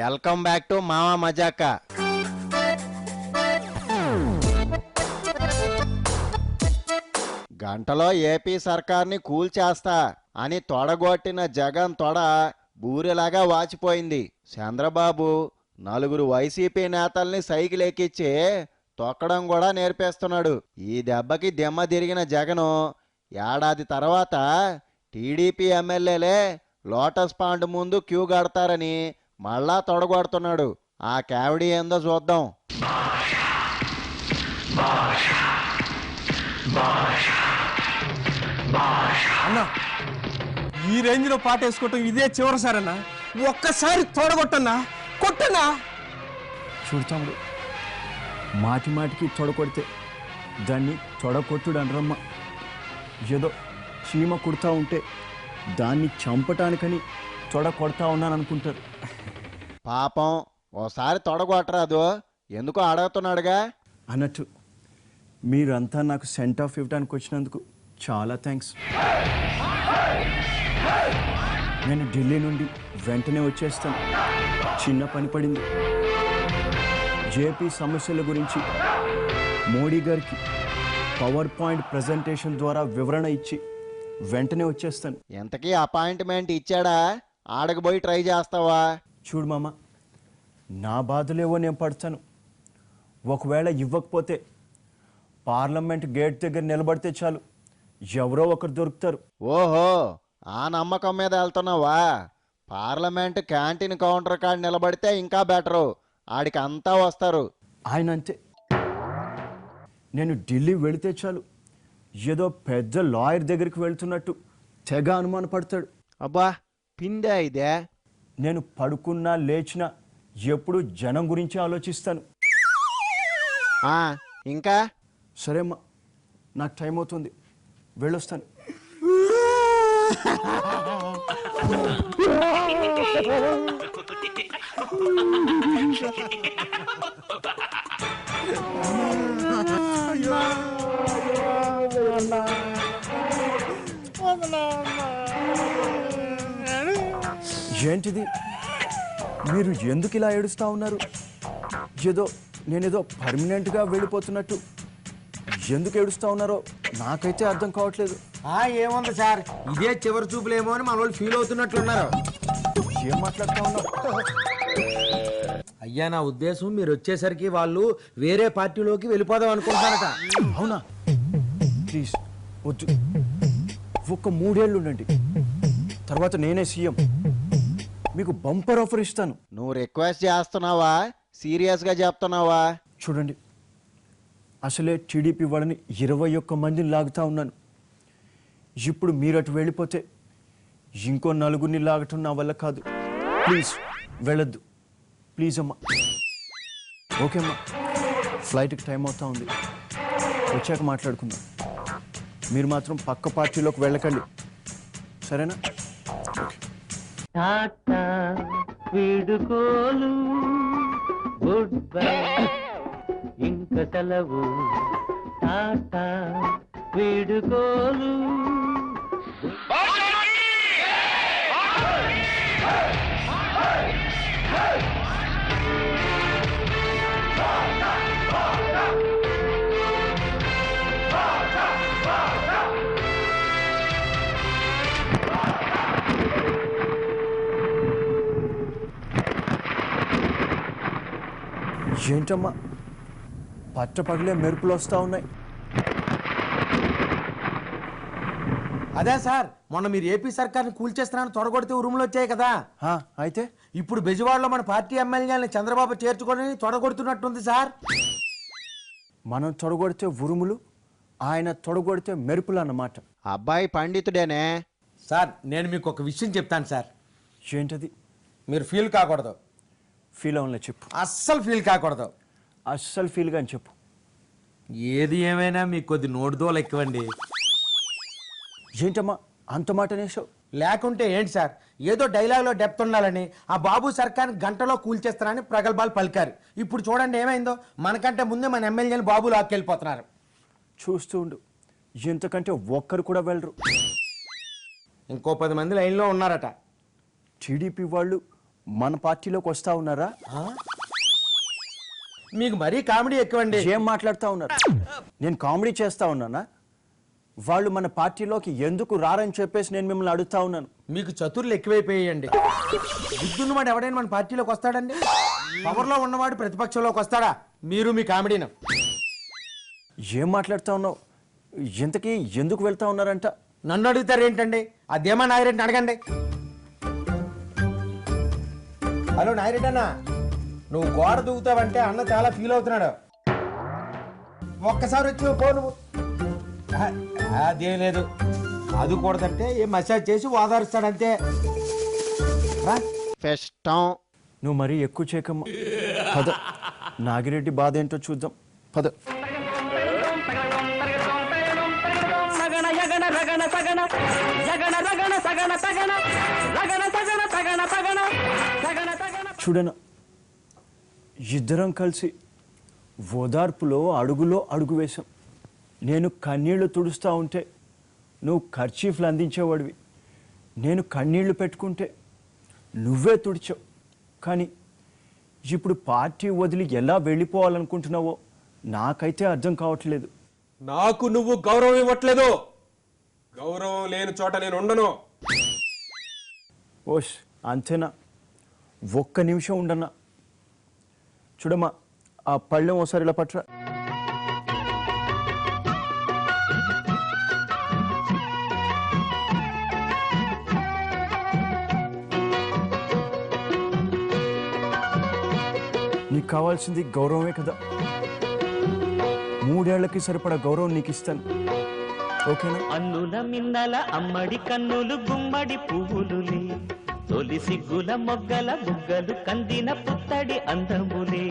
Welcome back to మావా మజాక. గంటలో AP సర్కార్ని కూల్చేస్తా అని తొడగొట్టిన జగన్ తొడ బూరెలాగా వాచిపోయింది. చంద్రబాబు నలుగురు వైసీపీ నేతల్ని సైకిల్ ఎక్కించి తొక్కడం కూడా నేర్పేస్తున్నాడు. ఈ దెబ్బకి దిమ్మ తిరిగిన జగను ఏడాది తర్వాత టీడీపీ ఎమ్మెల్యేలే లోటస్ పాండ్ ముందు క్యూ కడతారని మళ్ళా తొడగొడుతున్నాడు. ఆ కావిడి ఏందో చూద్దాం. అన్నా ఈ రేంజ్ లో పాట వేసుకోవటం ఇదే చివరిసారన్నా. ఒక్కసారి తొడగొట్టన్నా, కొట్టన్నా. చూడతాముడు మాటి మాటికి తొడకొడితే దాన్ని తొడకొట్టుడు అనరమ్మ. ఏదో చీమ కుడతా ఉంటే దాన్ని చంపటానికని తొడ కొడతా ఉన్నాను అనుకుంటారు. పాపం ఓసారి తొడగొట్టరాదు, ఎందుకో అడుగుతున్నాడుగా. అన్నట్టు మీరంతా నాకు సెంట్ ఆఫ్ ఇవ్వడానికి వచ్చినందుకు చాలా థ్యాంక్స్. నేను ఢిల్లీ నుండి వెంటనే వచ్చేస్తాను. చిన్న పని పడింది. జేపీ సమస్యల గురించి మోడీ గారికి పవర్ పాయింట్ ప్రజెంటేషన్ ద్వారా వివరణ ఇచ్చి వెంటనే వచ్చేస్తాను. ఎంతకీ అపాయింట్మెంట్ ఇచ్చాడా? ఆడకపోయి ట్రై చేస్తావా? చూడు మామ, నా బాధలేవో నేను పడతాను. ఒకవేళ ఇవ్వకపోతే పార్లమెంట్ గేట్ దగ్గర నిలబడితే చాలు, ఎవరో ఒకరు దొరుకుతారు. ఓహో, ఆ నమ్మకం మీద వెళ్తున్నావా? పార్లమెంట్ క్యాంటీన్ కౌంటర్ కాడ నిలబడితే ఇంకా బెటరు, ఆడికి అంతా వస్తారు. ఆయన అంతే. నేను ఢిల్లీ వెళితే చాలు, ఏదో పెద్ద లాయర్ దగ్గరికి వెళ్తున్నట్టు తెగ అనుమానపడతాడు. అబ్బా, పిందే ఇదే. నేను పడుకున్నా లేచినా ఎప్పుడు జనం గురించి ఆలోచిస్తాను. ఇంకా సరే అమ్మా, నాకు టైం అవుతుంది, వెళ్ళొస్తాను. ఏంటిది, మీరు ఎందుకు ఇలా ఏడుస్తా ఉన్నారు? ఏదో నేనేదో పర్మనెంట్గా వెళ్ళిపోతున్నట్టు ఎందుకు ఏడుస్తా ఉన్నారో నాకైతే అర్థం కావట్లేదు. ఏముంది సార్, ఇదే చివరి చూపులేమో అని మన వాళ్ళు ఫీల్ అవుతున్నట్లున్నారు. ఏం మాట్లాడుతా ఉన్నావు? అయ్యా, నా ఉద్దేశం మీరు వచ్చేసరికి వాళ్ళు వేరే పార్టీలోకి వెళ్ళిపోదాం అనుకుంటారట. అవునా? ప్లీజ్ వద్దు, ఒక్క 3 ఏళ్ళు ఉండండి, తర్వాత నేనే సీఎం, మీకు బంపర్ ఆఫర్ ఇస్తాను. నువ్వు రిక్వెస్ట్ చేస్తున్నావా, సీరియస్గా చెప్తున్నావా? చూడండి, అసలే టీడీపీ వాళ్ళని 21 మందిని లాగుతా ఉన్నాను. ఇప్పుడు మీరు అటు వెళ్ళిపోతే ఇంకో 4గురిని లాగటం నా వల్ల కాదు. ప్లీజ్ వెళ్ళొద్దు, ప్లీజ్ అమ్మా. ఓకే అమ్మా, ఫ్లైట్కి టైం అవుతా ఉంది, వచ్చాక మాట్లాడుకుందాం. మీరు మాత్రం పక్క పార్టీలోకి వెళ్ళకండి, సరేనా? టాటా వీడుకోలు, గుడ్ బై ఇంక సెలవు. టాటా వీడుకోలు. ఏంటమ్మా, పట్టపగలే మెరుపులు వస్తూ ఉన్నాయి. అదే సార్, మొన్న మీరు ఏపీ సర్కార్ని కూల్చేస్తున్నారని తొడగొడితే ఉరుములు వచ్చాయి కదా. అయితే ఇప్పుడు బెజవాడలో మన పార్టీ ఎమ్మెల్యేని చంద్రబాబు చేర్చుకొని తొడగొడుతున్నట్టుంది సార్. మనం తొడగొడితే ఉరుములు, ఆయన తొడగొడితే మెరుపులు అన్నమాట. అబ్బాయి పండితుడేనే. సార్, నేను మీకు ఒక విషయం చెప్తాను సార్. ఏంటది? మీరు ఫీల్ కాకూడదు. ఫీల్ అవ్వలే చెప్పు. అస్సలు ఫీల్ కాకూడదు. అస్సలు ఫీల్గా అని చెప్పు. ఏది ఏమైనా మీకు కొద్ది నోటిదోలు ఎక్కువండి. ఏంటమ్మా అంత మాట అనేసావు? లేకుంటే ఏంటి సార్, ఏదో డైలాగ్లో డెప్త్ ఉండాలని ఆ బాబు సర్కార్ని గంటలో కూల్చేస్తారని ప్రగల్భాలు పలికారు. ఇప్పుడు చూడండి ఏమైందో, మనకంటే ముందే మన ఎమ్మెల్యేని బాబు లాక్కెళ్ళిపోతున్నారు. చూస్తూ ఉండు, ఇంతకంటే ఒక్కరు కూడా వెళ్ళరు. ఇంకో 10 మంది లైన్లో ఉన్నారట. టీడీపీ వాళ్ళు మన పార్టీలోకి వస్తా ఉన్నారా? మీకు మరీ కామెడీ ఎక్కువండి. ఏం మాట్లాడుతూ ఉన్నారు? నేను కామెడీ చేస్తా ఉన్నానా? వాళ్ళు మన పార్టీలోకి ఎందుకు రారని చెప్పేసి నేను మిమ్మల్ని అడుగుతా ఉన్నాను. మీకు చతుర్లు ఎక్కువైపోయాయండి. బుద్ధున్నవాడు ఎవడైనా మన పార్టీలోకి వస్తాడండి? పవర్లో ఉన్నవాడు ప్రతిపక్షంలోకి వస్తాడా? మీరు మీ కామెడీను. ఏం మాట్లాడుతూ ఉన్నావు? ఇంతకీ ఎందుకు వెళ్తా ఉన్నారంట? నన్ను అడుగుతారు ఏంటండి? ఆ ధీమా నాగిరెడ్డిని అడగండి. హలో నాగిరెడ్డి అన్న, నువ్వు గోడ దూకుతావంటే అన్న చాలా ఫీల్ అవుతున్నాడు. ఒక్కసారి వచ్చి పో నువ్వు. అదేం లేదు, అది కూడదంటే ఏ మసాజ్ చేసి ఓదారుస్తాడంతే. రా. ఫెస్టం. నువ్వు మరీ ఎక్కువ చేయకమ్మా. పద, నాగిరెడ్డి బాధ ఏంటో చూద్దాం. పద. సగణ యగణ రగణ సగణ యగణ రగణ సగణ సగణ రగణ సగణ సగణ సగణ సగణ సగణ. చూడనా, ఇద్దరం కలిసి ఓదార్పులో అడుగులో అడుగు వేశాం. నేను కన్నీళ్లు తుడుస్తూ ఉంటే నువ్వు ఖర్చీఫ్లు అందించేవాడివి. నేను కన్నీళ్లు పెట్టుకుంటే నువ్వే తుడిచావు. కానీ ఇప్పుడు పార్టీ వదిలి ఎలా వెళ్ళిపోవాలనుకుంటున్నావో నాకైతే అర్థం కావట్లేదు. నాకు నువ్వు గౌరవం ఇవ్వట్లేదు. గౌరవం లేని చోట నేను ఉండను. ఓష్, అంతేనా? ఒక్క నిమిషం ఉండన్నా. చూడమ్మా, ఆ పళ్ళెం ఒకసారి ఇలా పట్రా. నీకు కావాల్సింది గౌరవమే కదా? 3 ఏళ్లకి సరిపడా గౌరవం నీకు ఇస్తాను, ఓకేనా? అన్నుల మిన్నల అమ్మడి కన్నులు గుమ్మడి పువ్వులులే, తొలి సిగ్గుల మొగ్గల బుగ్గలు కందిన పుత్తడి అందములే.